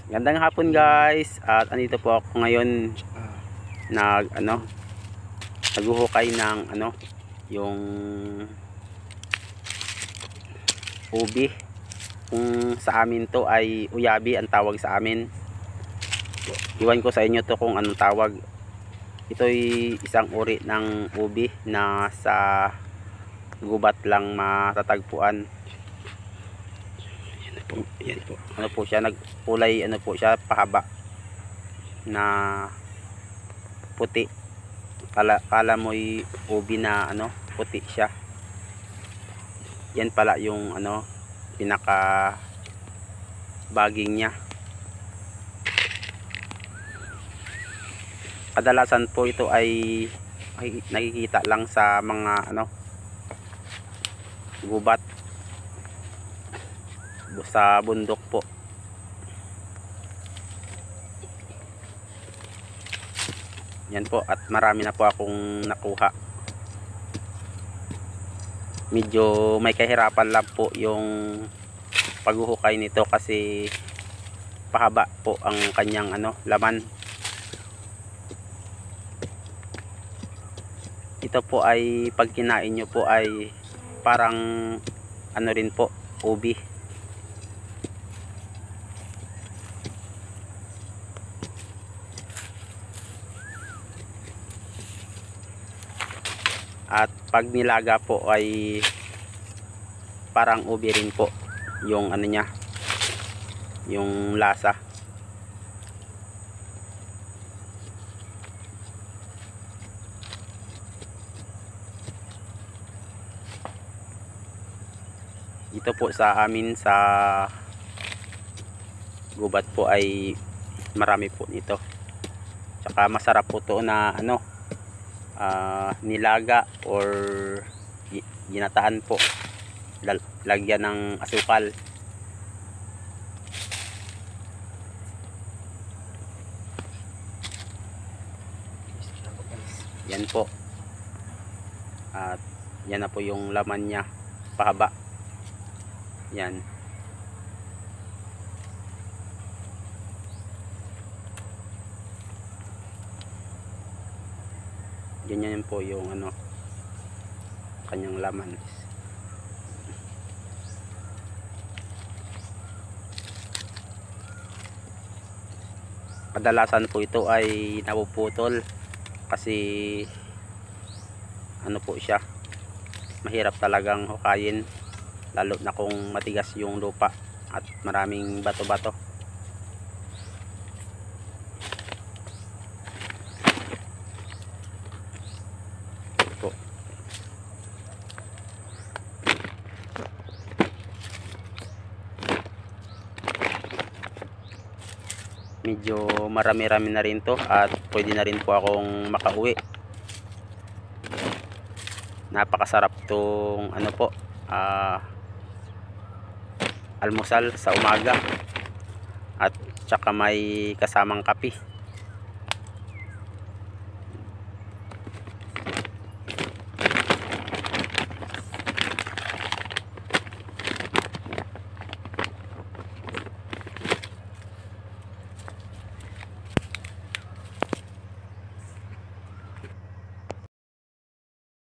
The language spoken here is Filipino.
Gandang hapon guys, at andito po ako ngayon naghuhukay ng yung ubi. Kung sa amin to ay uyabi ang tawag sa amin. Iwan ko sa inyo to kung anong tawag. Ito'y isang uri ng ubi na sa gubat lang matatagpuan. Yan po. Ano po siya, nagkulay pahaba na puti. Kala mo'y ubi na puti siya. Yan pala yung pinaka baging niya. Kadalasan po ito ay nakikita lang sa mga gubat sa bundok po. Yan po, at marami na po akong nakuha. Medyo may kahirapan lang po yung paghuhukay nito kasi pahaba po ang kanyang laman. Ito po ay pag kinain nyo po ay parang rin po, ubi. At pag nilaga po ay parang ubi rin po yung niya, yung lasa. Ito po sa amin sa gubat po ay marami po nito. Tsaka masarap po to na nilaga or ginataan po, lagyan ng asukal. Yan po, at yan na po yung laman niya, pahaba. Yan. Ganyan po yung kanyang laman. Kadalasan po ito ay napuputol kasi po siya, mahirap talagang hukayin, lalo na kung matigas yung lupa at maraming bato-bato. Medyo marami-rami na rin to at pwede na rin po akong makauwi. Napakasarap tong almusal sa umaga, at tsaka may kasamang kape.